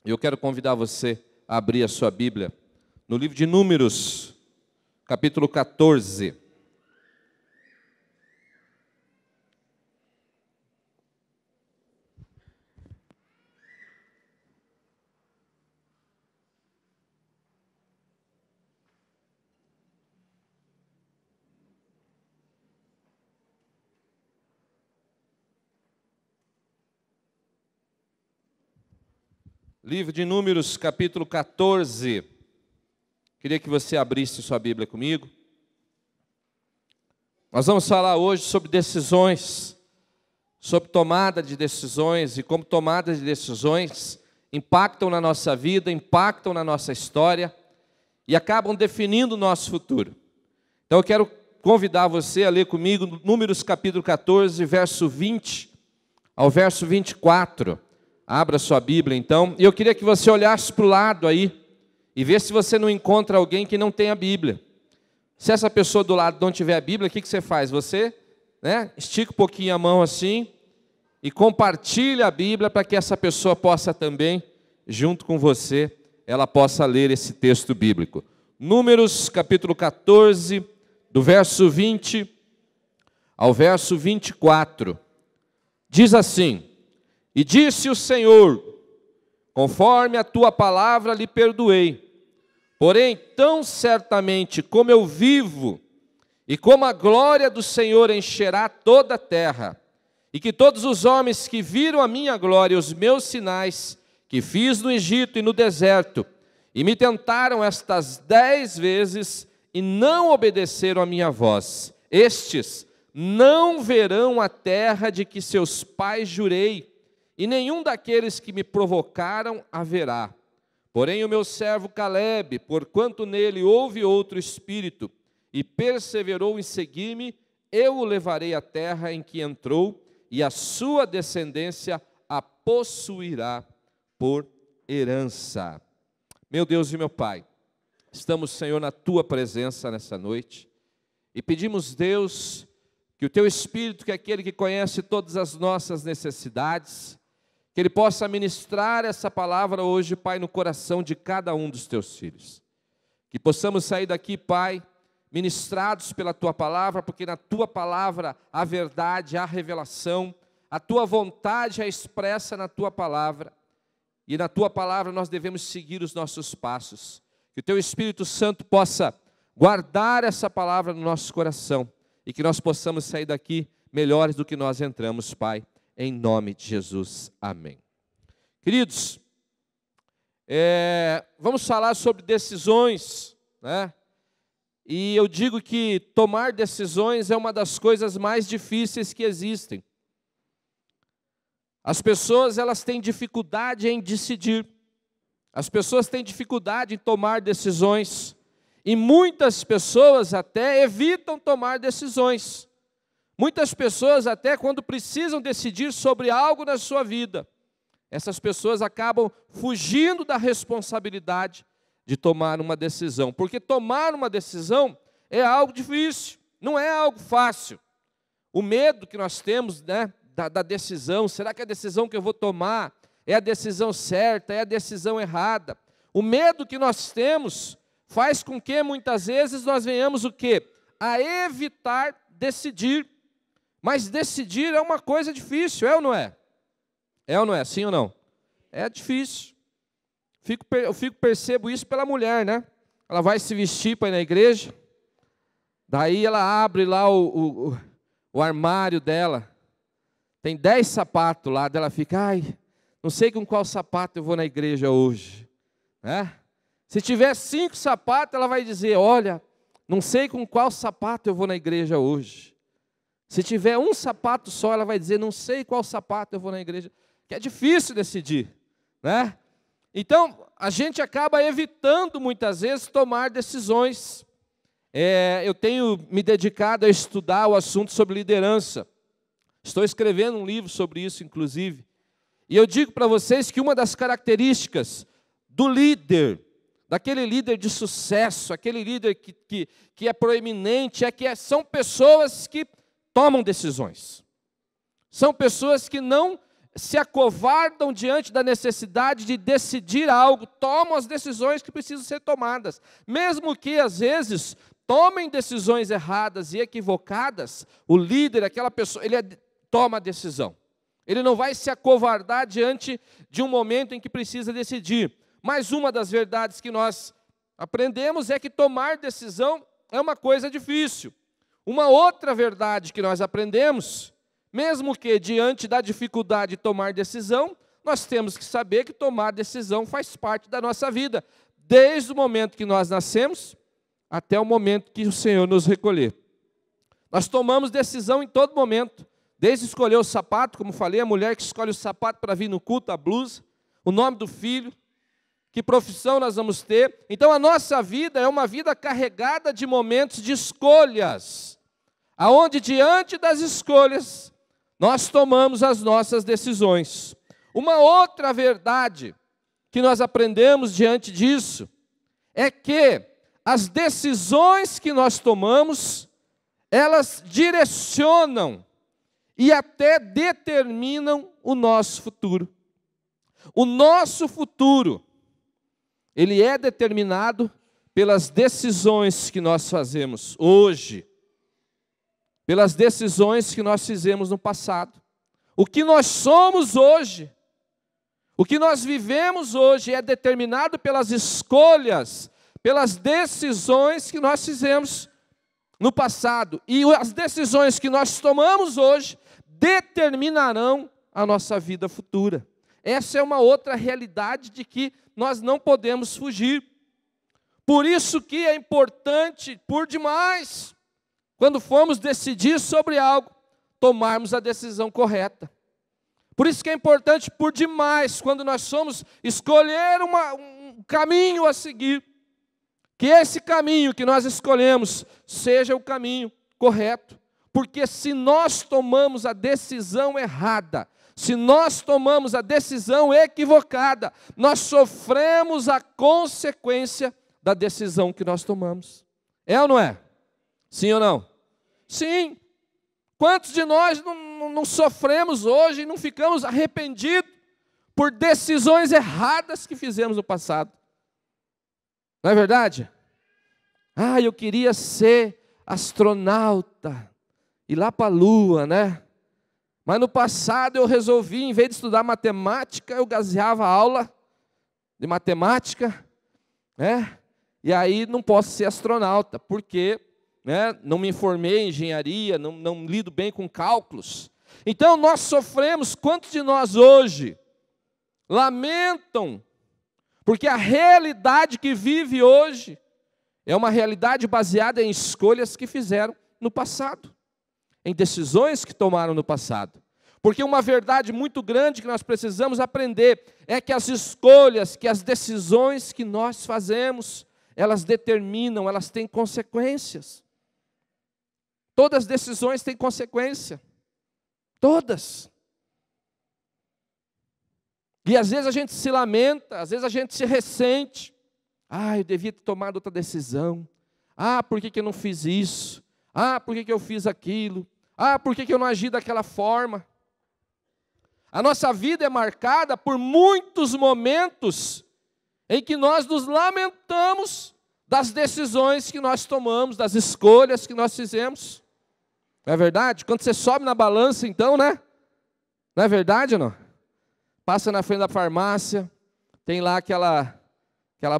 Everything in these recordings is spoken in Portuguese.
Eu quero convidar você a abrir a sua Bíblia no livro de Números, capítulo 14. Livro de Números, capítulo 14. Queria que você abrisse sua Bíblia comigo. Nós vamos falar hoje sobre decisões, sobre tomada de decisões e como tomadas de decisões impactam na nossa vida, impactam na nossa história e acabam definindo o nosso futuro. Então eu quero convidar você a ler comigo Números capítulo 14, verso 20 ao verso 24. Abra sua Bíblia, então. E eu queria que você olhasse para o lado aí e vê se você não encontra alguém que não tem a Bíblia. Se essa pessoa do lado não tiver a Bíblia, o que você faz? Você, estica um pouquinho a mão assim e compartilha a Bíblia para que essa pessoa possa também, junto com você, ela possa ler esse texto bíblico. Números, capítulo 14, do verso 20 ao verso 24. Diz assim: E disse o Senhor, conforme a tua palavra lhe perdoei. Porém, tão certamente como eu vivo, e como a glória do Senhor encherá toda a terra, e que todos os homens que viram a minha glória e os meus sinais, que fiz no Egito e no deserto, e me tentaram estas 10 vezes, e não obedeceram à minha voz, estes não verão a terra de que seus pais jurei, e nenhum daqueles que me provocaram haverá. Porém o meu servo Calebe, porquanto nele houve outro espírito, e perseverou em seguir-me, eu o levarei à terra em que entrou, e a sua descendência a possuirá por herança. Meu Deus e meu Pai, estamos, Senhor, na Tua presença nessa noite, e pedimos, Deus, que o Teu Espírito, que é aquele que conhece todas as nossas necessidades, que Ele possa ministrar essa palavra hoje, Pai, no coração de cada um dos Teus filhos. Que possamos sair daqui, Pai, ministrados pela Tua palavra, porque na Tua palavra há verdade, há revelação, a Tua vontade é expressa na Tua palavra, e na Tua palavra nós devemos seguir os nossos passos. Que o Teu Espírito Santo possa guardar essa palavra no nosso coração, e que nós possamos sair daqui melhores do que nós entramos, Pai. Em nome de Jesus, amém. Queridos, vamos falar sobre decisões, E eu digo que tomar decisões é uma das coisas mais difíceis que existem. As pessoas, elas têm dificuldade em decidir. As pessoas têm dificuldade em tomar decisões. E muitas pessoas até evitam tomar decisões. Muitas pessoas, até quando precisam decidir sobre algo na sua vida, essas pessoas acabam fugindo da responsabilidade de tomar uma decisão. Porque tomar uma decisão é algo difícil, não é algo fácil. O medo que nós temos, da decisão, será que a decisão que eu vou tomar é a decisão certa, é a decisão errada? O medo que nós temos faz com que muitas vezes nós venhamos o quê? A evitar decidir. Mas decidir é uma coisa difícil, é ou não é? É ou não é? Sim ou não? É difícil. Percebo isso pela mulher, Ela vai se vestir para ir na igreja, daí ela abre lá o armário dela, tem 10 sapatos lá, dela fica, não sei com qual sapato eu vou na igreja hoje. Se tiver 5 sapatos, ela vai dizer, olha, não sei com qual sapato eu vou na igreja hoje. Se tiver um sapato só, ela vai dizer, não sei qual sapato eu vou na igreja. Que é difícil decidir, Então, a gente acaba evitando muitas vezes tomar decisões. Eu tenho me dedicado a estudar o assunto sobre liderança. Estou escrevendo um livro sobre isso, inclusive. E eu digo para vocês que uma das características do líder, daquele líder de sucesso, aquele líder que é proeminente, são pessoas que tomam decisões. São pessoas que não se acovardam diante da necessidade de decidir algo, tomam as decisões que precisam ser tomadas. Mesmo que, às vezes, tomem decisões erradas e equivocadas, o líder, aquela pessoa, ele toma a decisão. Ele não vai se acovardar diante de um momento em que precisa decidir. Mas uma das verdades que nós aprendemos é que tomar decisão é uma coisa difícil. Uma outra verdade que nós aprendemos, mesmo que diante da dificuldade de tomar decisão, nós temos que saber que tomar decisão faz parte da nossa vida, desde o momento que nós nascemos até o momento que o Senhor nos recolher. Nós tomamos decisão em todo momento, desde escolher o sapato, como falei, a mulher que escolhe o sapato para vir no culto, a blusa, o nome do filho, que profissão nós vamos ter. Então a nossa vida é uma vida carregada de momentos de escolhas, aonde diante das escolhas nós tomamos as nossas decisões. Uma outra verdade que nós aprendemos diante disso é que as decisões que nós tomamos, elas direcionam e até determinam o nosso futuro. O nosso futuro, ele é determinado pelas decisões que nós fazemos hoje, pelas decisões que nós fizemos no passado. O que nós somos hoje, o que nós vivemos hoje é determinado pelas escolhas, pelas decisões que nós fizemos no passado. E as decisões que nós tomamos hoje determinarão a nossa vida futura. Essa é uma outra realidade de que nós não podemos fugir. Por isso que é importante, por demais, quando formos decidir sobre algo, tomarmos a decisão correta. Por isso que é importante, por demais, quando nós somos escolher um caminho a seguir, que esse caminho que nós escolhemos seja o caminho correto. Porque se nós tomamos a decisão errada, se nós tomamos a decisão equivocada, nós sofremos a consequência da decisão que nós tomamos. É ou não é? Sim ou não? Sim. Quantos de nós não sofremos hoje e não ficamos arrependidos por decisões erradas que fizemos no passado? Não é verdade? Ah, eu queria ser astronauta, ir lá para a Lua, né? Mas no passado eu resolvi, em vez de estudar matemática, eu gazeava a aula de matemática, né? E aí não posso ser astronauta, porque não me formei em engenharia, não lido bem com cálculos. Então nós sofremos, quantos de nós hoje lamentam, porque a realidade que vive hoje é uma realidade baseada em escolhas que fizeram no passado, em decisões que tomaram no passado. Porque uma verdade muito grande que nós precisamos aprender é que as escolhas, que as decisões que nós fazemos, elas determinam, elas têm consequências. Todas as decisões têm consequência. Todas. E às vezes a gente se lamenta, às vezes a gente se ressente. Ah, eu devia ter tomado outra decisão. Ah, por que eu não fiz isso? Ah, por que eu fiz aquilo? Ah, por que eu não agi daquela forma? A nossa vida é marcada por muitos momentos em que nós nos lamentamos das decisões que nós tomamos, das escolhas que nós fizemos. Não é verdade? Quando você sobe na balança, então, né? Não é verdade ou não? Passa na frente da farmácia, tem lá aquela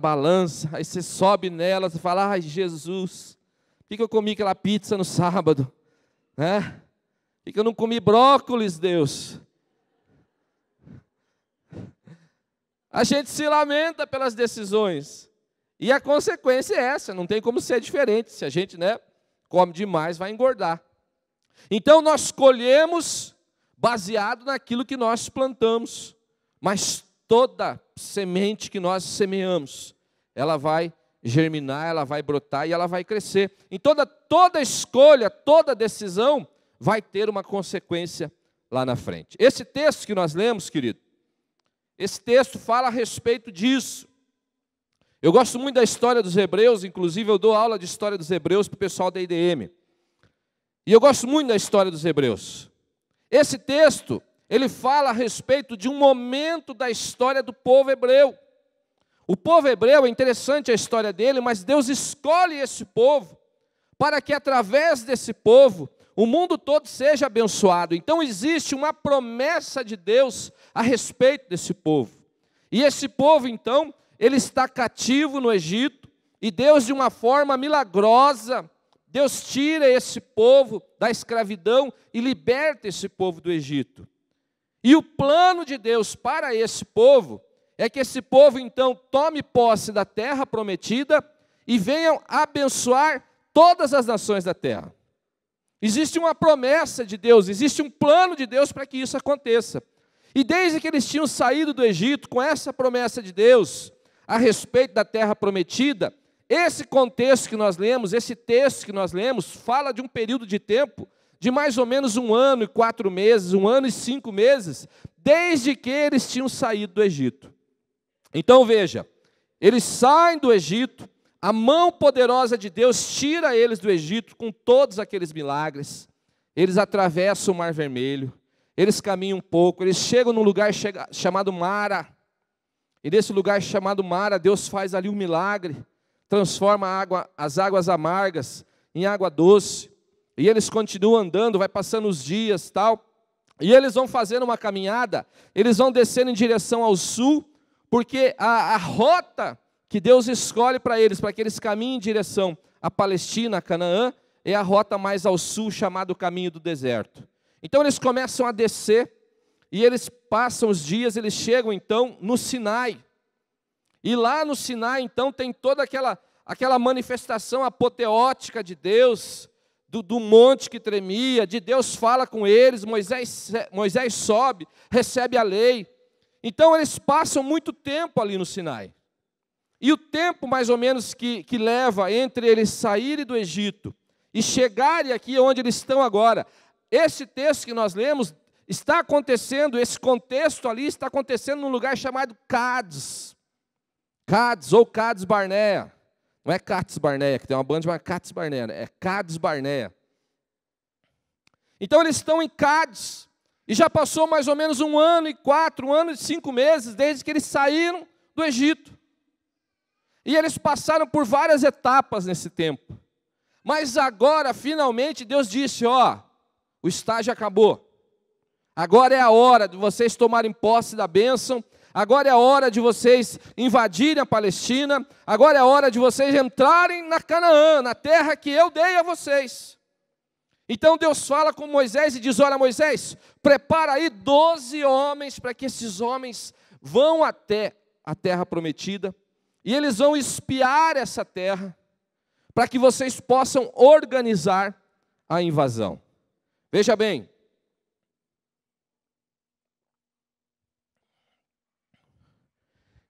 balança, aí você sobe nela, você fala, ai, Jesus, por que eu comi aquela pizza no sábado? Né? Por que eu não comi brócolis, Deus? A gente se lamenta pelas decisões. E a consequência é essa, não tem como ser diferente. Se a gente come demais, vai engordar. Então nós colhemos baseado naquilo que nós plantamos. Mas toda semente que nós semeamos, ela vai germinar, ela vai brotar e ela vai crescer. Então toda escolha, toda decisão vai ter uma consequência lá na frente. Esse texto que nós lemos, querido, esse texto fala a respeito disso. Eu gosto muito da história dos Hebreus, inclusive eu dou aula de história dos Hebreus para o pessoal da IDM. E eu gosto muito da história dos Hebreus. Esse texto, ele fala a respeito de um momento da história do povo hebreu. O povo hebreu, é interessante a história dele, mas Deus escolhe esse povo para que através desse povo o mundo todo seja abençoado. Então existe uma promessa de Deus a respeito desse povo. E esse povo, então, ele está cativo no Egito, e Deus, de uma forma milagrosa, Deus tira esse povo da escravidão e liberta esse povo do Egito. E o plano de Deus para esse povo é que esse povo, então, tome posse da terra prometida e venham abençoar todas as nações da terra. Existe uma promessa de Deus, existe um plano de Deus para que isso aconteça. E desde que eles tinham saído do Egito com essa promessa de Deus a respeito da terra prometida, esse contexto que nós lemos, esse texto que nós lemos, fala de um período de tempo de mais ou menos 1 ano e 4 meses, 1 ano e 5 meses, desde que eles tinham saído do Egito. Então veja, eles saem do Egito, a mão poderosa de Deus tira eles do Egito com todos aqueles milagres, eles atravessam o Mar Vermelho, eles caminham um pouco, eles chegam num lugar chamado Mara, e nesse lugar chamado Mara, Deus faz ali um milagre, transforma as águas amargas em água doce, e eles continuam andando, vai passando os dias, tal, e eles vão fazendo uma caminhada, eles vão descendo em direção ao sul, porque a rota que Deus escolhe para que eles caminhem em direção à Palestina, a Canaã, é a rota mais ao sul, chamada o caminho do deserto. Então eles começam a descer, e eles passam os dias, eles chegam então no Sinai. E lá no Sinai, então, tem toda aquela manifestação apoteótica de Deus, do monte que tremia, de Deus fala com eles, Moisés sobe, recebe a lei. Então eles passam muito tempo ali no Sinai. E o tempo mais ou menos que leva entre eles saírem do Egito e chegarem aqui onde eles estão agora, esse texto que nós lemos está acontecendo, esse contexto ali está acontecendo num lugar chamado Cádiz. Cádiz ou Cádiz Barnea. Não é Cádiz Barnea, que tem uma banda chamada Cádiz Barnea, é Cádiz Barnea. Então eles estão em Cádiz, e já passou mais ou menos 1 ano e 4, 1 ano e 5 meses, desde que eles saíram do Egito. E eles passaram por várias etapas nesse tempo. Mas agora, finalmente, Deus disse, o estágio acabou. Agora é a hora de vocês tomarem posse da bênção. Agora é a hora de vocês invadirem a Palestina. Agora é a hora de vocês entrarem na Canaã, na terra que eu dei a vocês. Então Deus fala com Moisés e diz, olha Moisés, prepara aí 12 homens para que esses homens vão até a terra prometida. E eles vão espiar essa terra para que vocês possam organizar a invasão. Veja bem,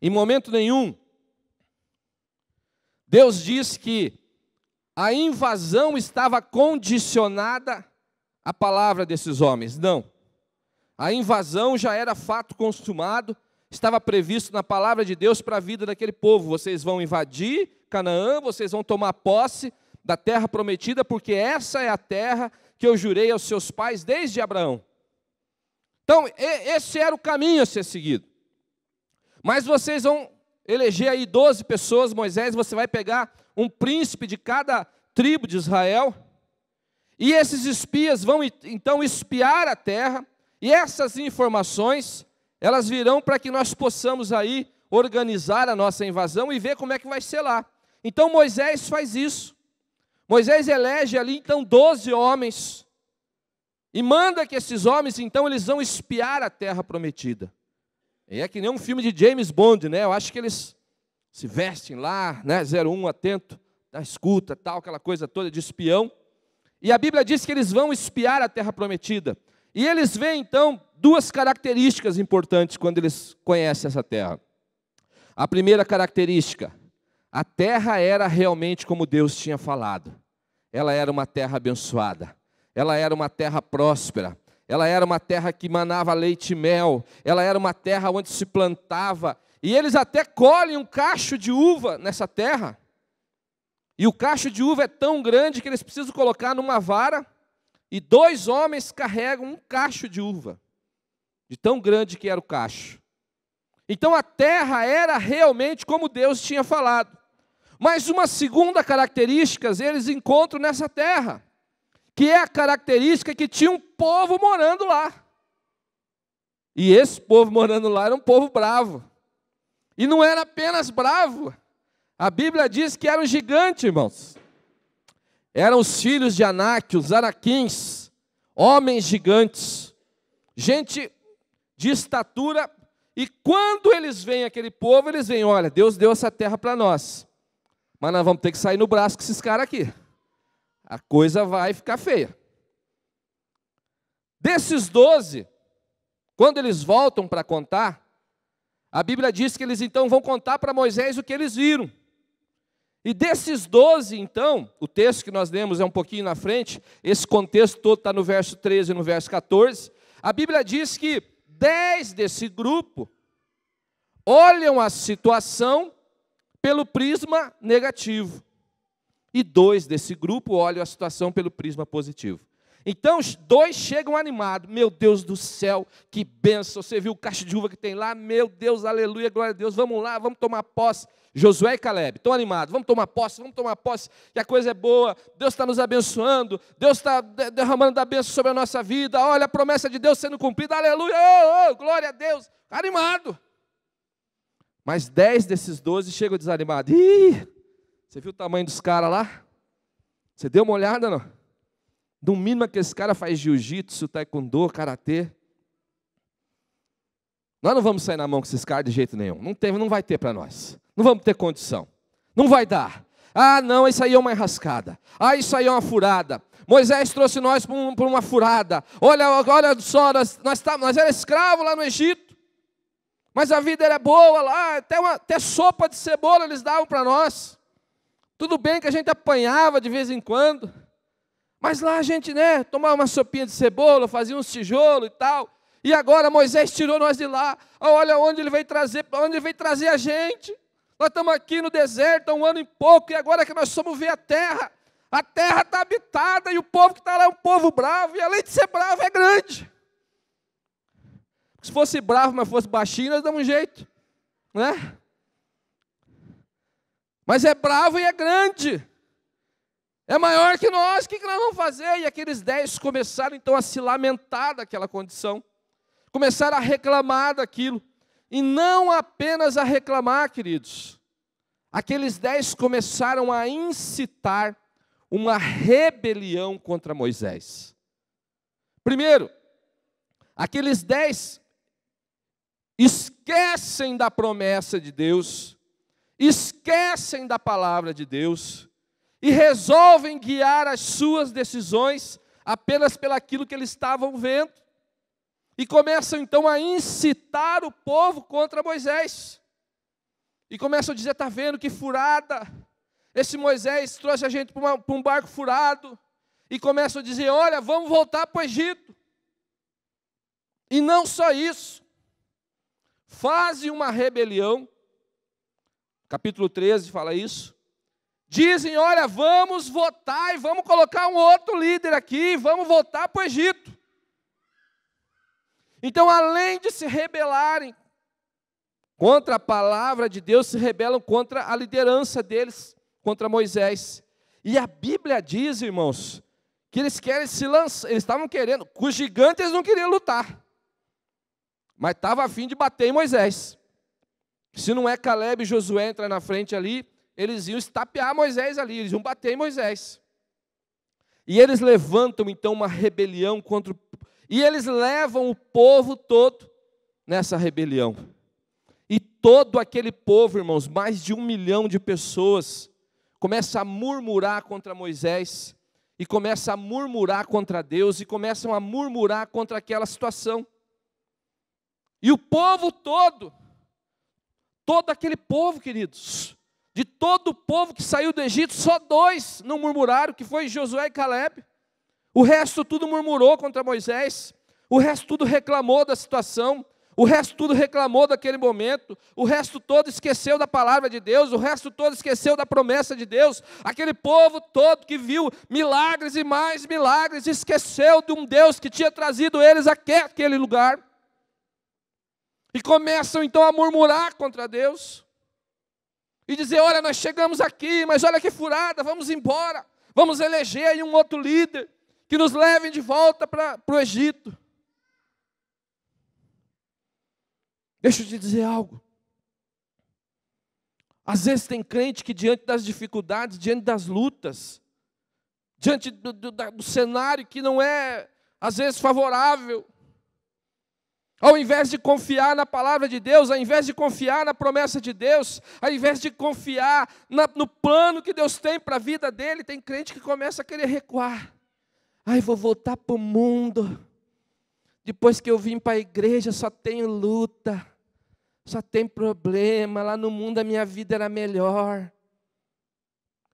em momento nenhum, Deus diz que a invasão estava condicionada à palavra desses homens. Não. A invasão já era fato consumado, estava previsto na palavra de Deus para a vida daquele povo. Vocês vão invadir Canaã, vocês vão tomar posse da terra prometida, porque essa é a terra que eu jurei aos seus pais desde Abraão. Então, esse era o caminho a ser seguido. Mas vocês vão eleger aí 12 pessoas, Moisés, você vai pegar um príncipe de cada tribo de Israel, e esses espias vão então espiar a terra, e essas informações, elas virão para que nós possamos aí organizar a nossa invasão e ver como é que vai ser lá. Então Moisés faz isso. Moisés elege ali então 12 homens, e manda que esses homens então eles vão espiar a terra prometida. E é que nem um filme de James Bond, né? Eu acho que eles se vestem lá, né? 01, atento, da escuta, tal, aquela coisa toda de espião. E a Bíblia diz que eles vão espiar a terra prometida. E eles veem, então, 2 características importantes quando eles conhecem essa terra. A primeira característica, a terra era realmente como Deus tinha falado. Ela era uma terra abençoada. Ela era uma terra próspera. Ela era uma terra que manava leite e mel. Ela era uma terra onde se plantava. E eles até colhem um cacho de uva nessa terra. E o cacho de uva é tão grande que eles precisam colocar numa vara. E 2 homens carregam um cacho de uva. de tão grande que era o cacho. Então a terra era realmente como Deus tinha falado. Mas uma segunda característica eles encontram nessa terra, que é a característica que tinha um povo morando lá. E esse povo morando lá era um povo bravo. E não era apenas bravo. A Bíblia diz que era um gigante, irmãos. Eram os filhos de Anak, os Anaquins, homens gigantes, gente de estatura. E quando eles veem aquele povo, eles veem, olha, Deus deu essa terra para nós, mas nós vamos ter que sair no braço com esses caras aqui. A coisa vai ficar feia. Desses 12, quando eles voltam para contar, a Bíblia diz que eles então vão contar para Moisés o que eles viram. E desses 12, então, o texto que nós lemos é um pouquinho na frente, esse contexto todo está no verso 13 e no verso 14, a Bíblia diz que 10 desse grupo olham a situação pelo prisma negativo. E 2 desse grupo olham a situação pelo prisma positivo. Então, 2 chegam animados. Meu Deus do céu, que bênção. Você viu o cacho de uva que tem lá? Meu Deus, aleluia, glória a Deus. Vamos lá, vamos tomar posse. Josué e Caleb, estão animados. Vamos tomar posse, que a coisa é boa. Deus está nos abençoando. Deus está derramando da bênção sobre a nossa vida. Olha a promessa de Deus sendo cumprida. Aleluia, glória a Deus. Animado. Mas 10 desses 12 chegam desanimados. Ih, você viu o tamanho dos caras lá? Você deu uma olhada, não? No mínimo que esse cara faz jiu-jitsu, taekwondo, karatê. Nós não vamos sair na mão com esses caras de jeito nenhum. Não vai ter para nós. Não vamos ter condição. Não vai dar. Ah, não, isso aí é uma enrascada. Ah, isso aí é uma furada. Moisés trouxe nós para uma furada. Olha só, nós éramos escravos lá no Egito. Mas a vida era boa lá. Até sopa de cebola eles davam para nós. Tudo bem que a gente apanhava de vez em quando. Mas lá a gente, tomava uma sopinha de cebola, fazia uns tijolos e tal. E agora Moisés tirou nós de lá. Olha onde ele veio trazer a gente. Nós estamos aqui no deserto há 1 ano e pouco, e agora que nós somos ver a terra está habitada, e o povo que está lá é um povo bravo, e além de ser bravo, é grande. Se fosse bravo, mas fosse baixinho, nós damos um jeito, né? Mas é bravo e é grande. É maior que nós, o que nós vamos fazer? E aqueles 10 começaram então a se lamentar daquela condição. Começaram a reclamar daquilo. E não apenas a reclamar, queridos. Aqueles 10 começaram a incitar uma rebelião contra Moisés. Primeiro, aqueles 10 esquecem da promessa de Deus, esquecem da palavra de Deus, e resolvem guiar as suas decisões apenas pelaquilo que eles estavam vendo. E começam então a incitar o povo contra Moisés. E começam a dizer, está vendo que furada, esse Moisés trouxe a gente para um barco furado. E começam a dizer, olha, vamos voltar para o Egito. E não só isso, fazem uma rebelião, capítulo 13 fala isso. Dizem, olha, vamos votar e vamos colocar um outro líder aqui, vamos voltar para o Egito. Então, além de se rebelarem contra a palavra de Deus, se rebelam contra a liderança deles, contra Moisés. E a Bíblia diz, irmãos, que eles querem se lançar, eles estavam querendo, com os gigantes eles não queriam lutar, mas estavam a fim de bater em Moisés. Se não é Caleb e Josué entrar na frente ali, eles iam estapear Moisés ali, eles iam bater em Moisés. E eles levantam então uma rebelião contra o... E eles levam o povo todo nessa rebelião. E todo aquele povo, irmãos, mais de 1 milhão de pessoas, começa a murmurar contra Moisés, e começa a murmurar contra Deus, e começam a murmurar contra aquela situação. E o povo todo aquele povo, queridos, de todo o povo que saiu do Egito, só 2 não murmuraram, que foi Josué e Caleb. O resto tudo murmurou contra Moisés, o resto tudo reclamou da situação, o resto tudo reclamou daquele momento, o resto todo esqueceu da palavra de Deus, o resto todo esqueceu da promessa de Deus. Aquele povo todo que viu milagres e mais milagres, esqueceu de um Deus que tinha trazido eles até aquele lugar. E começam então a murmurar contra Deus. E dizer, olha, nós chegamos aqui, mas olha que furada, vamos embora. Vamos eleger aí um outro líder que nos leve de volta para o Egito. Deixa eu te dizer algo. Às vezes tem crente que diante das dificuldades, diante das lutas, diante do cenário que não é, às vezes, favorável, ao invés de confiar na palavra de Deus, ao invés de confiar na promessa de Deus, ao invés de confiar no plano que Deus tem para a vida dele, tem crente que começa a querer recuar. Ai, vou voltar para o mundo. Depois que eu vim para a igreja, só tenho luta, só tem problema. Lá no mundo a minha vida era melhor.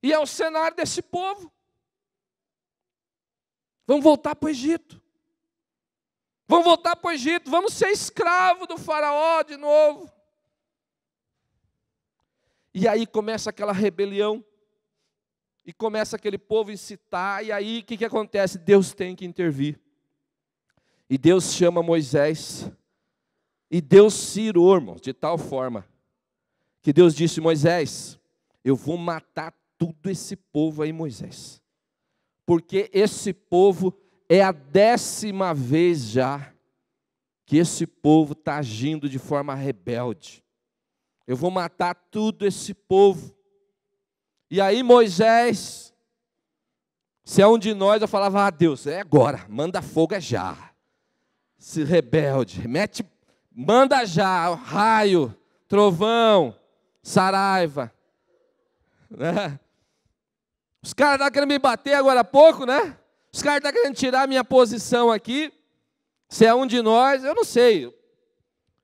E é o cenário desse povo. Vamos voltar para o Egito. Vamos voltar para o Egito, vamos ser escravo do faraó de novo. E aí começa aquela rebelião, e começa aquele povo incitar, e aí o que acontece? Deus tem que intervir. E Deus chama Moisés, e Deus se irou, irmãos, de tal forma, que Deus disse, Moisés, eu vou matar tudo esse povo aí, Moisés. Porque esse povo é a 10ª vez já que esse povo está agindo de forma rebelde. Eu vou matar tudo esse povo. E aí Moisés, se é um de nós, eu falava, Deus, é agora, manda fogo é já. Se rebelde, manda já, raio, trovão, saraiva. Né? Os caras estavam querendo me bater agora há pouco, né? Os caras estão querendo tirar a minha posição aqui. Se é um de nós, eu não sei.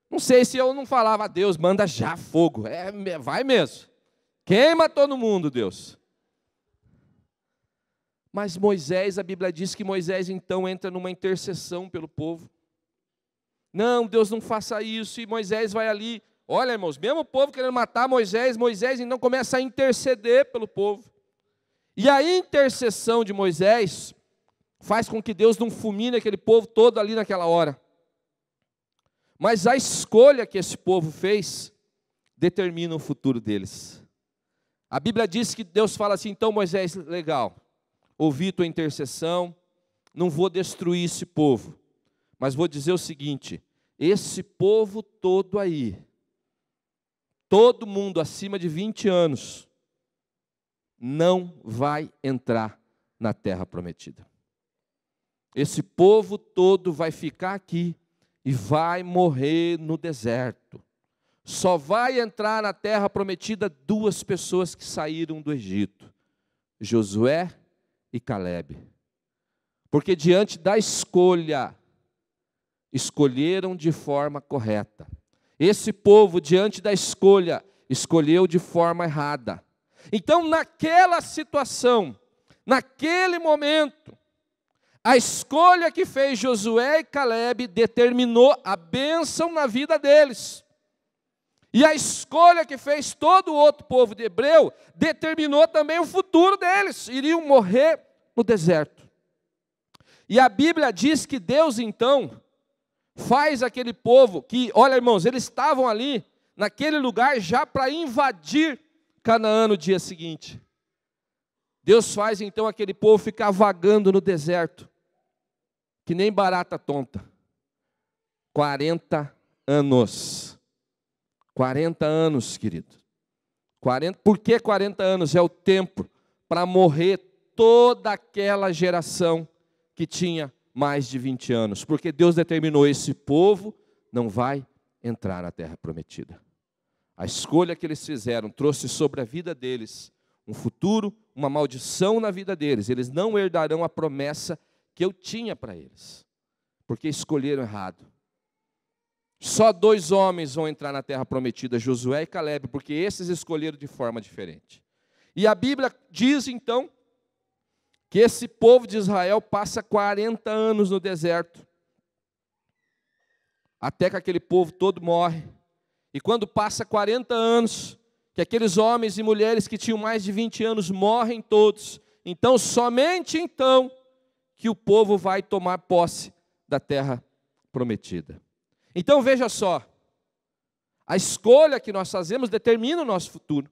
Não sei se eu não falava, Deus, manda já fogo. Vai mesmo. Queima todo mundo, Deus. Mas Moisés, a Bíblia diz que Moisés então entra numa intercessão pelo povo. Não, Deus não faça isso. E Moisés vai ali. Olha, irmãos, mesmo o povo querendo matar Moisés então começa a interceder pelo povo. E a intercessão de Moisés faz com que Deus não fulmine aquele povo todo ali naquela hora. Mas a escolha que esse povo fez determina o futuro deles. A Bíblia diz que Deus fala assim, então Moisés, legal, ouvi tua intercessão, não vou destruir esse povo, mas vou dizer o seguinte, esse povo todo aí, todo mundo acima de 20 anos, não vai entrar na terra prometida. Esse povo todo vai ficar aqui e vai morrer no deserto. Só vai entrar na terra prometida 2 pessoas que saíram do Egito, Josué e Calebe. Porque diante da escolha, escolheram de forma correta. Esse povo, diante da escolha, escolheu de forma errada. Então, naquela situação, naquele momento, a escolha que fez Josué e Calebe determinou a bênção na vida deles. E a escolha que fez todo o outro povo de Hebreu determinou também o futuro deles. Iriam morrer no deserto. E a Bíblia diz que Deus, então, faz aquele povo que, olha, irmãos, eles estavam ali, naquele lugar, já para invadir Canaã no dia seguinte. Deus faz, então, aquele povo ficar vagando no deserto, que nem barata tonta. 40 anos. 40 anos, querido. Por que 40 anos? É o tempo para morrer toda aquela geração que tinha mais de 20 anos. Porque Deus determinou, esse povo não vai entrar na terra prometida. A escolha que eles fizeram trouxe sobre a vida deles um futuro, uma maldição na vida deles. Eles não herdarão a promessa que eu tinha para eles, porque escolheram errado. Só 2 homens vão entrar na terra prometida, Josué e Calebe, porque esses escolheram de forma diferente. E a Bíblia diz então, que esse povo de Israel passa 40 anos no deserto, até que aquele povo todo morre. E quando passa 40 anos, que aqueles homens e mulheres que tinham mais de 20 anos morrem todos, então, somente então, que o povo vai tomar posse da terra prometida. Então veja só, A escolha que nós fazemos determina o nosso futuro.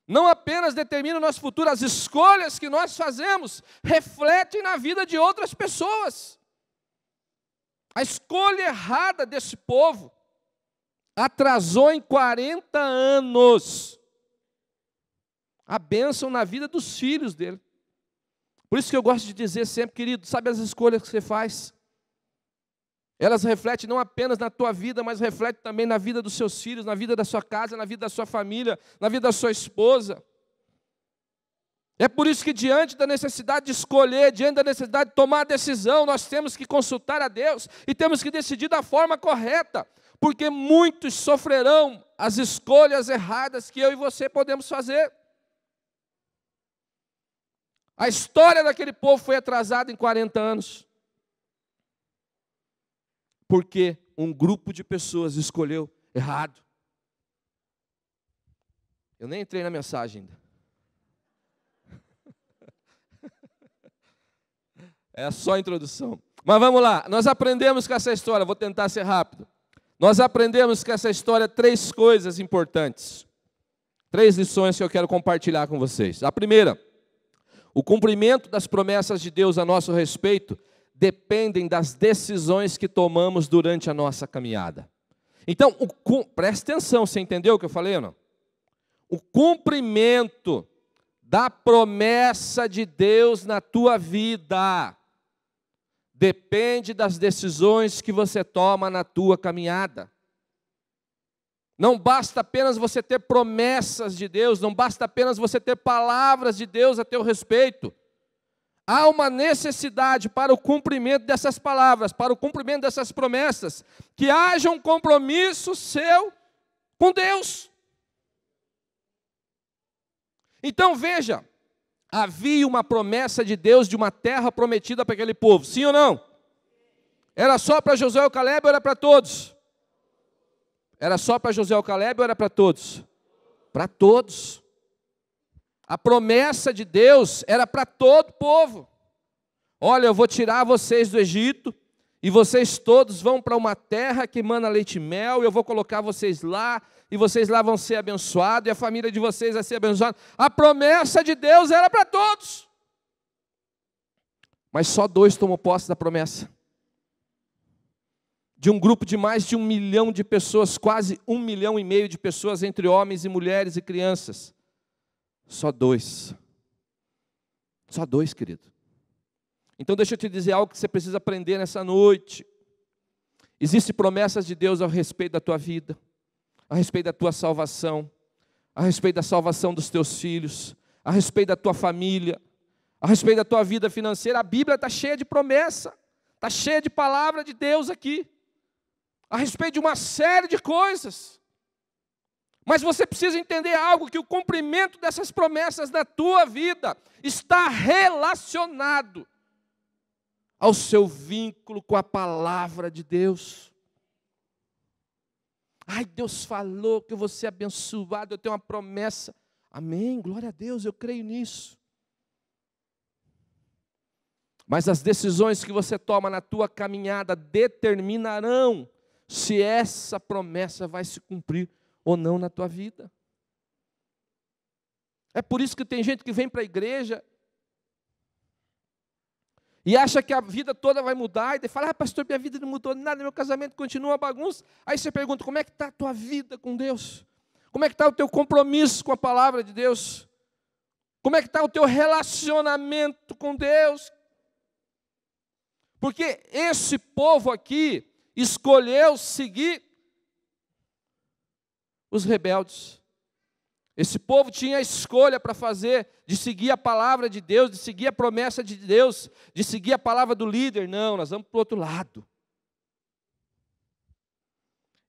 Não apenas determina o nosso futuro, as escolhas que nós fazemos refletem na vida de outras pessoas. A escolha errada desse povo atrasou em 40 anos a bênção na vida dos filhos dele. Por isso que eu gosto de dizer sempre, querido, sabe as escolhas que você faz? Elas refletem não apenas na tua vida, mas refletem também na vida dos seus filhos, na vida da sua casa, na vida da sua família, na vida da sua esposa. É por isso que diante da necessidade de escolher, diante da necessidade de tomar a decisão, nós temos que consultar a Deus e temos que decidir da forma correta, porque muitos sofrerão as escolhas erradas que eu e você podemos fazer. A história daquele povo foi atrasada em 40 anos. Porque um grupo de pessoas escolheu errado. Eu nem entrei na mensagem ainda. É só a introdução. Mas vamos lá, nós aprendemos com essa história, vou tentar ser rápido. Nós aprendemos com essa história 3 coisas importantes. 3 lições que eu quero compartilhar com vocês. A primeira, o cumprimento das promessas de Deus a nosso respeito dependem das decisões que tomamos durante a nossa caminhada. Então, preste atenção, você entendeu o que eu falei ou não? O cumprimento da promessa de Deus na tua vida depende das decisões que você toma na tua caminhada. Não basta apenas você ter promessas de Deus, não basta apenas você ter palavras de Deus a teu respeito. Há uma necessidade para o cumprimento dessas palavras, para o cumprimento dessas promessas, que haja um compromisso seu com Deus. Então veja, havia uma promessa de Deus de uma terra prometida para aquele povo, sim ou não? Era só para Josué e Calebe ou era para todos? Era só para Josué e Calebe ou era para todos? Para todos. A promessa de Deus era para todo o povo. Olha, eu vou tirar vocês do Egito, e vocês todos vão para uma terra que emana leite e mel, e eu vou colocar vocês lá, e vocês lá vão ser abençoados, e a família de vocês vai ser abençoada. A promessa de Deus era para todos. Mas só 2 tomou posse da promessa. De um grupo de mais de 1 milhão de pessoas, quase 1,5 milhão de pessoas, entre homens e mulheres e crianças. Só 2. Só 2, querido. Então deixa eu te dizer algo que você precisa aprender nessa noite. Existem promessas de Deus a respeito da tua vida, a respeito da tua salvação, a respeito da salvação dos teus filhos, a respeito da tua família, a respeito da tua vida financeira. A Bíblia está cheia de promessa, está cheia de palavra de Deus aqui, a respeito de uma série de coisas. Mas você precisa entender algo, que o cumprimento dessas promessas na tua vida está relacionado ao seu vínculo com a palavra de Deus. Ai, Deus falou que eu vou ser abençoado, eu tenho uma promessa. Amém, glória a Deus, eu creio nisso. Mas as decisões que você toma na tua caminhada determinarão se essa promessa vai se cumprir ou não na tua vida. É por isso que tem gente que vem para a igreja e acha que a vida toda vai mudar, e daí fala, pastor, minha vida não mudou nada, meu casamento continua uma bagunça. Aí você pergunta, como é que está a tua vida com Deus? Como é que está o teu compromisso com a palavra de Deus? Como é que está o teu relacionamento com Deus? Porque esse povo aqui escolheu seguir os rebeldes. Esse povo tinha a escolha para fazer, de seguir a palavra de Deus, de seguir a promessa de Deus, de seguir a palavra do líder. Não, nós vamos para o outro lado.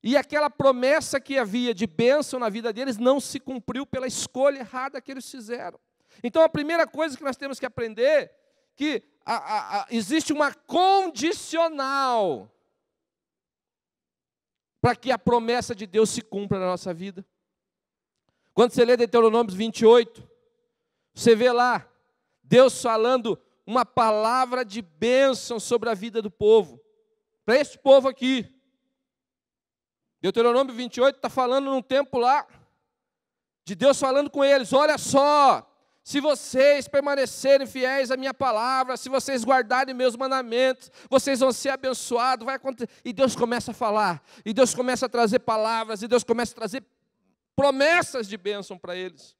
E aquela promessa que havia de bênção na vida deles não se cumpriu pela escolha errada que eles fizeram. Então a primeira coisa que nós temos que aprender, que existe uma condicional para que a promessa de Deus se cumpra na nossa vida. Quando você lê Deuteronômio 28, você vê lá, Deus falando uma palavra de bênção sobre a vida do povo. Para esse povo aqui. Deuteronômio 28 está falando num tempo lá, de Deus falando com eles: olha só, se vocês permanecerem fiéis à minha palavra, se vocês guardarem meus mandamentos, vocês vão ser abençoados, vai acontecer. E Deus começa a falar, e Deus começa a trazer palavras, e Deus começa a trazer promessas de bênção para eles.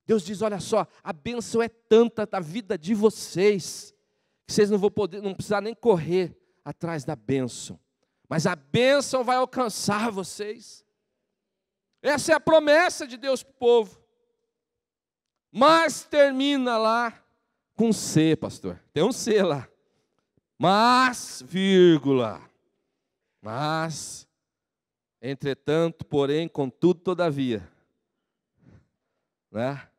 Deus diz: olha só, a bênção é tanta da vida de vocês, que vocês não precisar nem correr atrás da bênção, mas a bênção vai alcançar vocês. Essa é a promessa de Deus para o povo. Mas termina lá com C, pastor. Tem um C lá. Mas, vírgula. Mas, entretanto, porém, contudo, todavia. Né?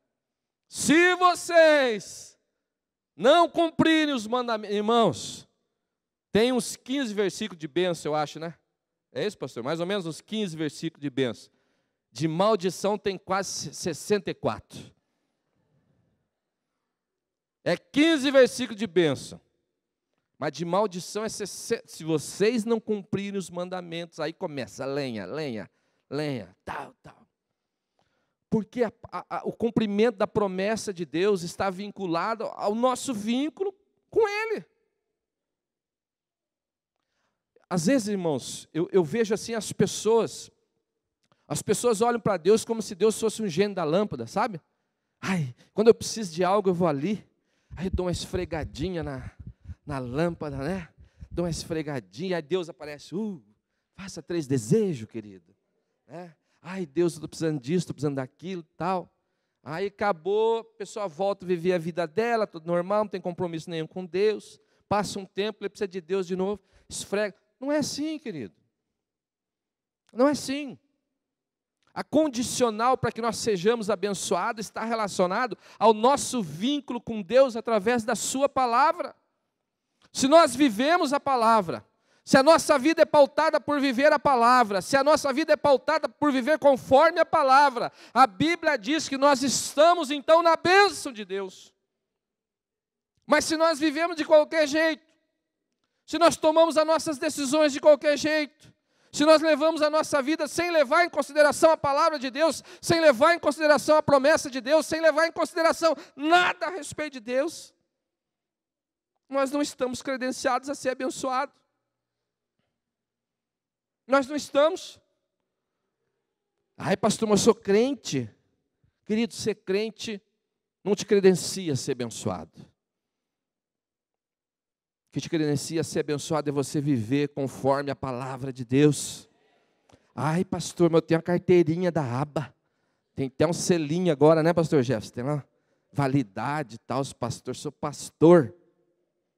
Se vocês não cumprirem os mandamentos, irmãos, tem uns 15 versículos de bênção, eu acho, né? É isso, pastor? Mais ou menos uns 15 versículos de bênção. De maldição tem quase 64. É 15 versículos de bênção. Mas de maldição é 60. Se vocês não cumprirem os mandamentos, aí começa lenha, tal. Porque o cumprimento da promessa de Deus está vinculado ao nosso vínculo com Ele. Às vezes, irmãos, eu vejo assim as pessoas olham para Deus como se Deus fosse um gênio da lâmpada, sabe? Ai, quando eu preciso de algo, eu vou ali, aí eu dou uma esfregadinha na lâmpada, né? Dou uma esfregadinha, aí Deus aparece, faça 3 desejos, querido. Né? Ai, Deus, estou precisando disso, estou precisando daquilo, tal. Aí acabou, a pessoa volta a viver a vida dela, tudo normal, não tem compromisso nenhum com Deus. Passa um tempo, ele precisa de Deus de novo, esfrega. Não é assim, querido. Não é assim. A condicional para que nós sejamos abençoados está relacionado ao nosso vínculo com Deus através da sua palavra. Se nós vivemos a palavra, se a nossa vida é pautada por viver a palavra, se a nossa vida é pautada por viver conforme a palavra, a Bíblia diz que nós estamos então na bênção de Deus. Mas se nós vivemos de qualquer jeito, se nós tomamos as nossas decisões de qualquer jeito, se nós levamos a nossa vida sem levar em consideração a palavra de Deus, sem levar em consideração a promessa de Deus, sem levar em consideração nada a respeito de Deus, nós não estamos credenciados a ser abençoados. Nós não estamos. Ai, pastor, mas eu sou crente. Querido, ser crente não te credencia a ser abençoado. O que te credencia a ser abençoado é você viver conforme a palavra de Deus. Ai, pastor, mas eu tenho a carteirinha da aba. Tem até um selinho agora, né, pastor Jefferson? Tem lá validade e tal, sou pastor.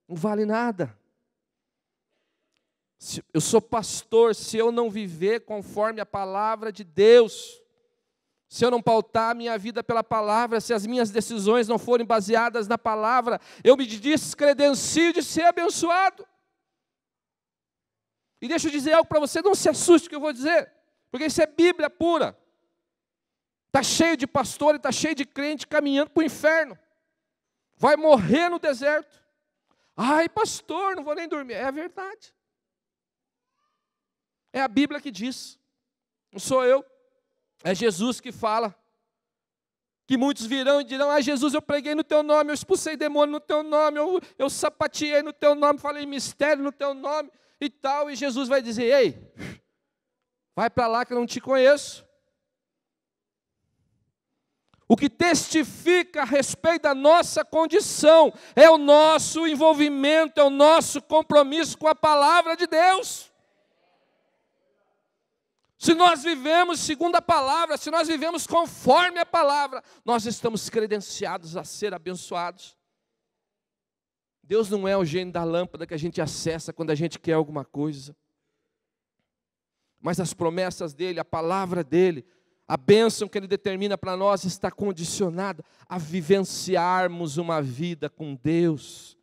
Não vale nada. Eu sou pastor, se eu não viver conforme a palavra de Deus, se eu não pautar a minha vida pela palavra, se as minhas decisões não forem baseadas na palavra, eu me descredencio de ser abençoado. E deixa eu dizer algo para você, não se assuste com o que eu vou dizer, porque isso é Bíblia pura. Está cheio de pastor e está cheio de crente caminhando para o inferno. Vai morrer no deserto. Ai, pastor, não vou nem dormir. É a verdade. É a Bíblia que diz. Não sou eu. É Jesus que fala. Que muitos virão e dirão: Jesus, eu preguei no teu nome, eu expulsei demônio no teu nome, eu sapateei no teu nome, falei mistério no teu nome e tal. E Jesus vai dizer: ei, vai para lá que eu não te conheço. O que testifica a respeito da nossa condição é o nosso envolvimento, é o nosso compromisso com a palavra de Deus. Se nós vivemos segundo a palavra, se nós vivemos conforme a palavra, nós estamos credenciados a ser abençoados. Deus não é o gênio da lâmpada que a gente acessa quando a gente quer alguma coisa. Mas as promessas dEle, a palavra dEle, a bênção que Ele determina para nós está condicionada a vivenciarmos uma vida com Deus,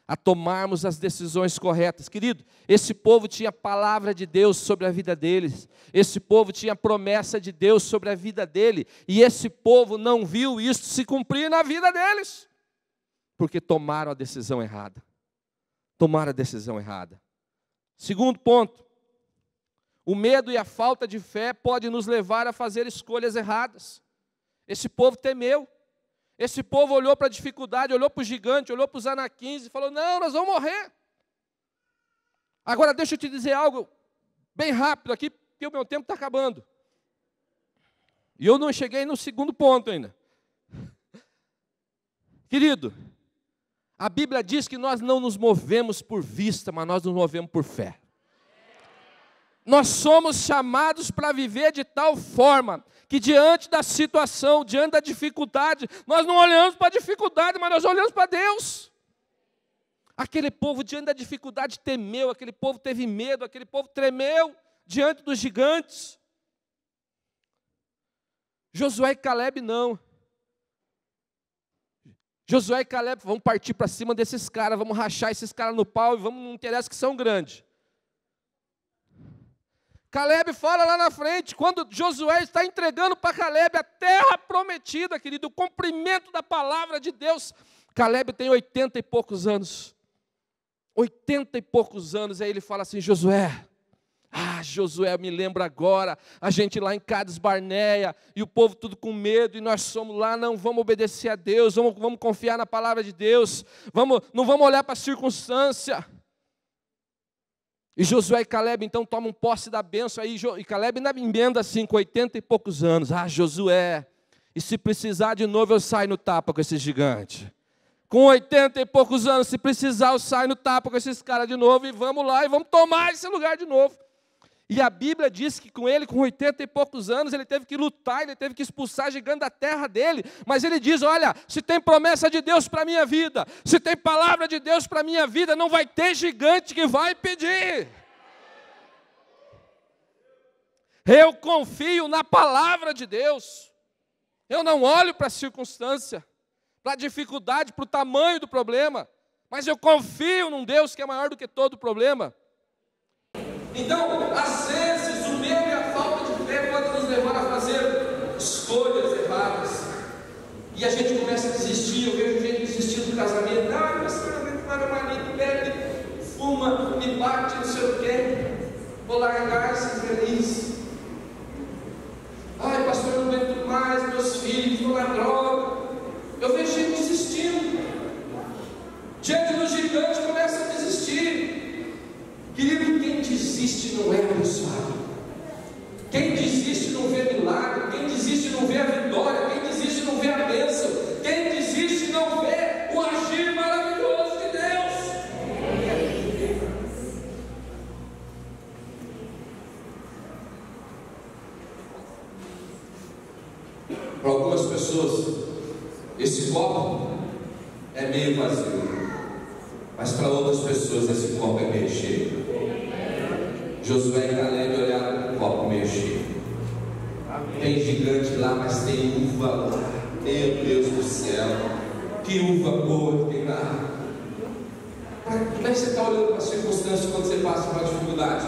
a tomarmos as decisões corretas. Querido, esse povo tinha a palavra de Deus sobre a vida deles, esse povo tinha a promessa de Deus sobre a vida dele, e esse povo não viu isso se cumprir na vida deles, porque tomaram a decisão errada. Tomaram a decisão errada. Segundo ponto, O medo e a falta de fé pode nos levar a fazer escolhas erradas. Esse povo temeu. Esse povo olhou para a dificuldade, olhou para o gigante, olhou para os anaquins e falou: não, nós vamos morrer. Agora deixa eu te dizer algo bem rápido aqui, porque o meu tempo está acabando. E eu não cheguei no segundo ponto ainda. Querido, a Bíblia diz que nós não nos movemos por vista, mas nós nos movemos por fé. Nós somos chamados para viver de tal forma que diante da situação, diante da dificuldade, nós não olhamos para a dificuldade, mas nós olhamos para Deus. Aquele povo diante da dificuldade temeu, aquele povo teve medo, aquele povo tremeu diante dos gigantes. Josué e Caleb não. Josué e Caleb, vamos partir para cima desses caras, vamos rachar esses caras no pau e vamos, não interessa que são grandes. Caleb fala lá na frente, quando Josué está entregando para Caleb a terra prometida, querido, o cumprimento da palavra de Deus. Caleb tem 80 e poucos anos. 80 e poucos anos, aí ele fala assim: Josué, Josué, me lembro agora, a gente lá em Cades Barneia, e o povo tudo com medo, e nós somos lá, não vamos obedecer a Deus, vamos confiar na palavra de Deus, não vamos olhar para a circunstância. E Josué e Caleb então tomam posse da bênção, aí, e Caleb ainda emenda assim, com 80 e poucos anos: Josué, e se precisar de novo eu saio no tapa com esse gigante. Com 80 e poucos anos, se precisar eu saio no tapa com esses caras de novo, e vamos lá, e vamos tomar esse lugar de novo. E a Bíblia diz que com ele, com 80 e poucos anos, ele teve que lutar, ele teve que expulsar gigante da terra dele. Mas ele diz: olha, se tem promessa de Deus para a minha vida, se tem palavra de Deus para a minha vida, não vai ter gigante que vai pedir. Eu confio na palavra de Deus. Eu não olho para a circunstância, para a dificuldade, para o tamanho do problema, mas eu confio num Deus que é maior do que todo problema. Então, às vezes, o medo e a falta de fé podem nos levar a fazer escolhas erradas. E a gente começa a desistir. Eu vejo gente desistir do casamento. Mas meu marido bebe, fuma, me bate, não sei o quê. Vou largar esse feliz. Pastor, eu não aguento mais, meus filhos vão na droga. Eu vejo gente desistindo. Diante do gigante começa a desistir. Querido, quem desiste não é abençoado. Quem desiste não vê milagre. Quem desiste não vê a vitória. Quem desiste não vê a bênção. Quem desiste não vê o agir maravilhoso de Deus. Para algumas pessoas, esse copo é meio vazio. Mas para outras pessoas esse copo é meio cheio. Josué e Caleb olharam para o copo meio cheio. Tem gigante lá, mas tem uva lá. Meu Deus do céu, que uva boa que tem lá. Como é que você está olhando para a circunstância quando você passa por uma dificuldade?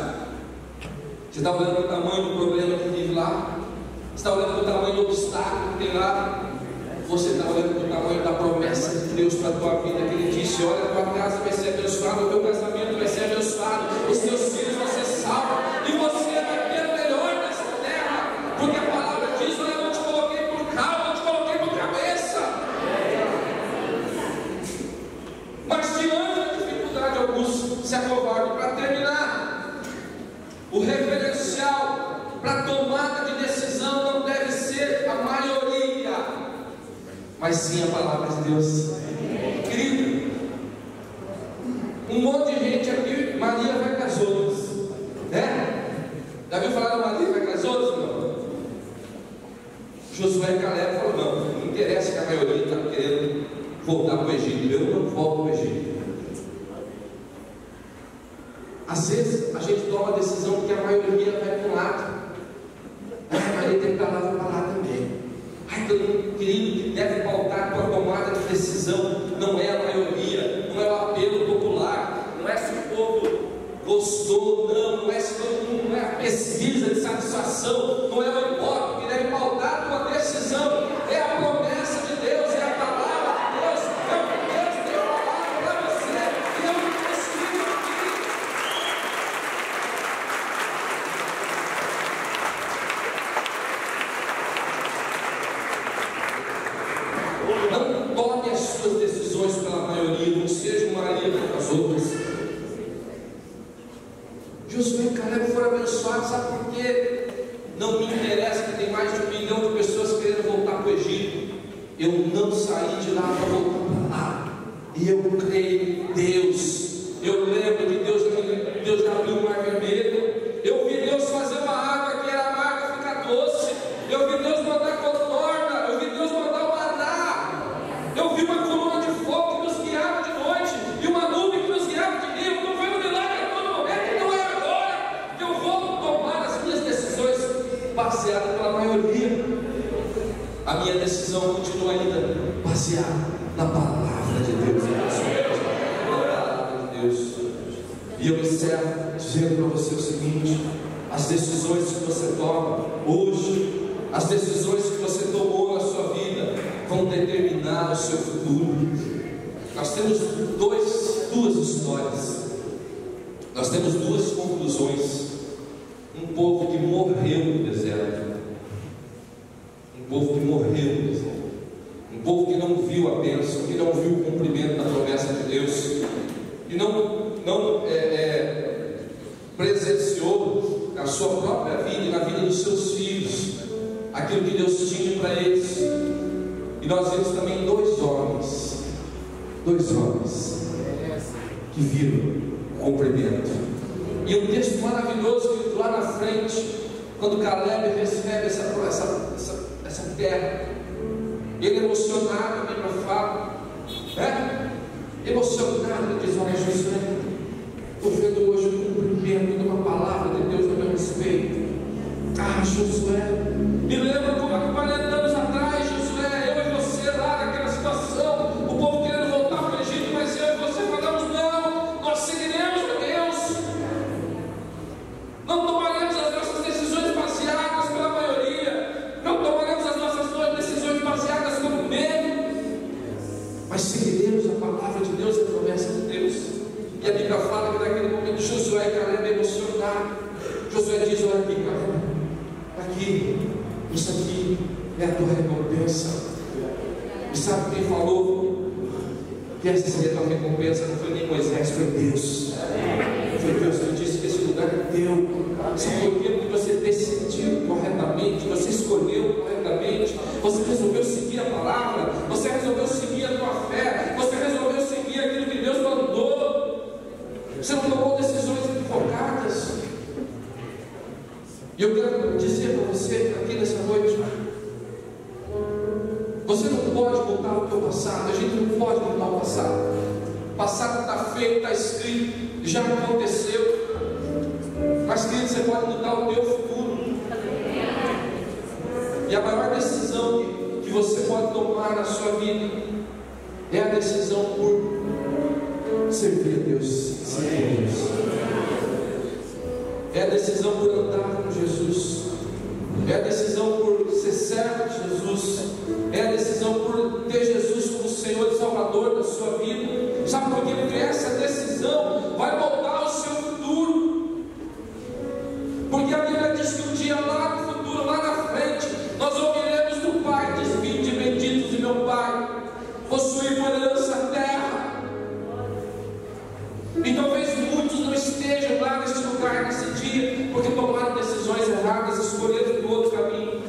Você está olhando para o tamanho do problema que vive lá? Você está olhando para o tamanho do obstáculo que tem lá? Você está olhando para o tamanho da promessa de Deus para a tua vida, que Ele disse: olha, a tua casa vai ser abençoada, o teu casamento vai ser abençoado, os teus filhos vão ser salvos, e você vai ter o melhor nessa terra, porque a palavra diz: olha, eu não te coloquei por cauda, eu te coloquei por cabeça. Mas diante da dificuldade, alguns se acovardam. Para terminar, o referencial para a tomada de decisão não deve ser a maioria, mas sim a palavra de Deus. Querido, um monte de gente aqui, Maria vai com as outras, né? Já viu falar da Maria vai com as outras? Não. Josué e Caleb falaram: não interessa que a maioria está querendo voltar para o Egito, eu não volto para o Egito. Às vezes a gente toma a decisão porque a maioria vai para um lado. A maioria tem que estar lá, vai para lá também. Todo mundo, querido, que deve pautar a tua tomada de decisão não é a maioria, não é o apelo popular, não é se o povo gostou, não é se todo mundo, não é a pesquisa de satisfação, não é o hipócrita que deve pautar a tua decisão, é a promessa de Deus, é a palavra de Deus, é o que Deus tem falado para você, e eu não preciso aqui. decisões pela maioria, não seja uma maioria com as outras. Josué e Caleb foram abençoados, sabe por quê? Não me interessa que tem mais de 1 milhão de pessoas querendo voltar para o Egito. Eu não saí de lá para voltar para lá. E eu creio em Deus. Eu lembro que Deus já abriu o mar vermelho. Eu vi Deus fazer uma água que era amarga ficar doce. Eu vi Deus mandar cotorna. Eu vi Deus mandar o maná. Eu vi uma coluna de fogo que nos guiava de noite e uma nuvem que nos guiava de dia. Eu estou vendo milagre a todo momento. Então é agora que eu vou tomar as minhas decisões baseadas pela maioria. A minha decisão continua ainda baseada na palavra de Deus. E eu encerro dizendo para você o seguinte: as decisões que você toma hoje, as decisões que você tomou na sua vida, vão determinar o seu futuro. Nós temos duas histórias, nós temos duas conclusões. Um povo que morreu no deserto, um povo que morreu no deserto, um povo que não viu a bênção, que não viu o cumprimento da promessa de Deus, e não presenciou na sua própria vida e na vida dos seus filhos aquilo que Deus tinha para eles. E nós vemos também dois homens que viram o cumprimento. E um texto maravilhoso que lá na frente, quando Caleb recebe essa terra, ele emocionado, a Bíblia fala, emocionado, ele diz: olha, Josué, estou vendo hoje o cumprimento de uma palavra de Deus no meu respeito. Ah, Josué, me lembra como há 40 anos atrás, Josué, eu e você lá naquela situação, o povo querendo voltar para o Egito, mas eu e você falamos: não, nós seguiremos a Deus, não tomaremos as nossas decisões baseadas pela maioria, não tomaremos as nossas decisões baseadas pelo medo, mas seguiremos a palavra de Deus, a promessa de Deus. E a Bíblia fala que naquele momento Josué e Caleb emocionaram. Josué diz: olha aqui, Caleb, aqui, isso aqui é a tua recompensa. E sabe quem falou que essa seria a tua recompensa? Não foi nem Moisés, foi Deus. Foi Deus que disse que esse lugar é teu. Sabe por quê? Porque você decidiu corretamente, você escolheu corretamente, você resolveu seguir a palavra, você resolveu seguir a tua fé, você resolveu seguir aquilo que Deus mandou. Você não tomou decisões equivocadas. E eu quero dizer para você aqui nessa noite: você não pode mudar o teu passado. A gente não pode mudar o passado. O passado está feito, está escrito, já aconteceu. Mas, querido, você pode mudar o teu futuro. E a maior decisão que você pode tomar na sua vida é a decisão por servir a Deus. É a decisão por andar com Jesus. É a decisão por ser servo de Jesus. É a decisão por ter Jesus como Senhor e Salvador da sua vida. Sabe por quê? Porque essa decisão vai moldar o seu futuro. Porque a Bíblia diz que um dia lá no futuro, lá na frente, nós ouviremos do Pai: diz: vinde benditos de meu Pai, possuir por herança a terra. E talvez muitos não estejam lá nesse lugar, nesse dia, porque tomaram decisões erradas, escolheram por outro caminho.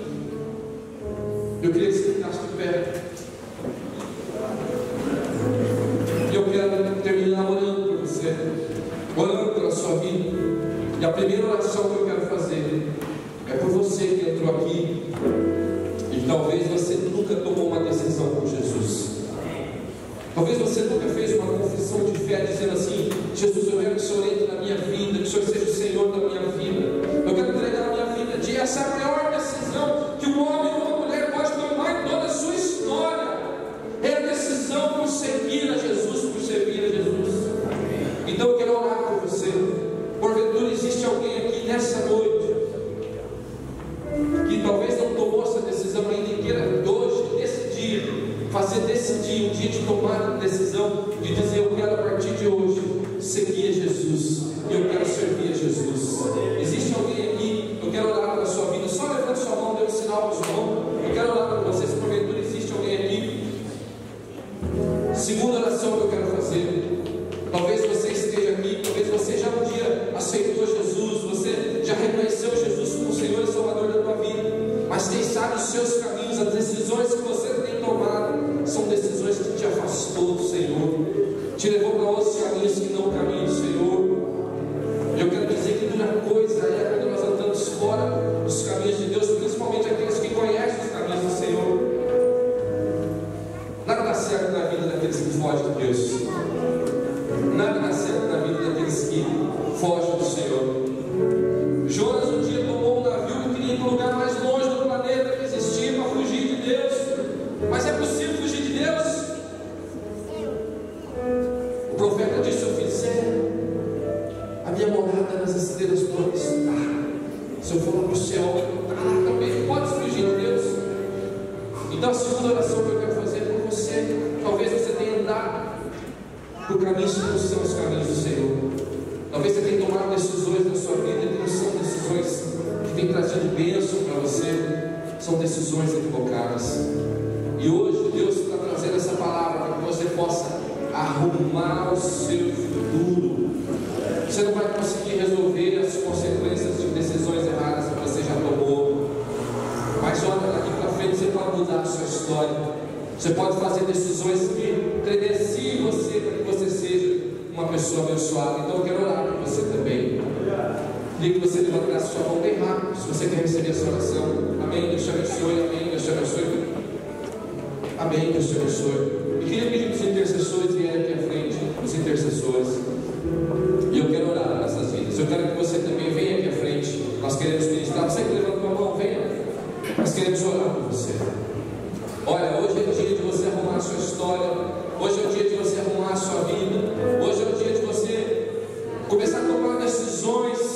Eu queria que você ficasse de pé. E eu quero terminar orando por você, orando pela sua vida. E a primeira oração que eu quero fazer é por você que entrou aqui e talvez você nunca tomou uma decisão com Jesus. Talvez você nunca fez uma confissão de fé dizendo assim: Jesus, eu quero que o Senhor entre na minha vida, que o Senhor seja o Senhor da minha vida. Eu quero entregar a minha vida a Ti. Essa é a maior decisão que um homem ou uma mulher pode tomar em toda a sua história. É a decisão por seguir a Jesus, por servir a Jesus. Então eu quero orar por você. Porventura existe alguém aqui nessa noite que talvez não tomou essa decisão ainda, e queira hoje, nesse dia, fazer desse dia um dia de tomar a decisão de dizer: eu quero a partir de hoje seguir a Jesus, e eu quero servir a Jesus. Existe alguém aqui? Eu quero orar pela sua vida. Só levante sua mão, dê um sinal para sua mão. Eu quero orar por você. Se porventura existe alguém aqui. Segunda oração. decisões que você tem tomado são decisões que te afastou do Senhor, te levou para outros caminhos que não o caminho do Senhor. Eu quero dizer que a melhor coisa é quando nós andamos fora dos caminhos de Deus, principalmente aqueles que conhecem os caminhos do Senhor. Nada dá certo na vida daqueles que fogem de Deus. Nada dá certo na vida daqueles que fogem do Senhor. Jonas um dia tomou um navio e queria ir para o lugar mais longe do planeta que existia para fugir de Deus. Mas é possível fugir de Deus? O profeta disse: eu fizer a minha morada nas estrelas pode estar. Se eu for lá para o céu, eu vou estar lá também. Pode fugir de Deus. Então a segunda oração que eu quero fazer por você, talvez você tenha andado por caminhos que não são os caminhos do Senhor. Talvez você tenha tomado decisões na sua vida que não são decisões que têm trazido bênção para você, são decisões equivocadas. E hoje Deus está trazendo essa palavra para que você possa arrumar o seu futuro. Você não vai conseguir resolver as consequências de decisões erradas que você já tomou, mas olha, daqui para frente você pode mudar a sua história. Você pode fazer decisões que credenciem você para que você seja uma pessoa abençoada. Então eu quero orar por você também. Queria que você levantasse sua mão bem rápido, se você quer receber essa oração. Amém, Deus te abençoe, amém, Deus te abençoe. Amém, Deus te abençoe. E queria pedir para os intercessores vierem aqui à frente, os intercessores. E eu quero orar nessas vidas. Eu quero que você também venha aqui à frente. Nós queremos ministrar. Você que levantou a mão, venha. Nós queremos orar por você. Olha, hoje é dia de você arrumar a sua história. Hoje é o dia de você arrumar a sua vida. Hoje é o dia de você começar a tomar decisões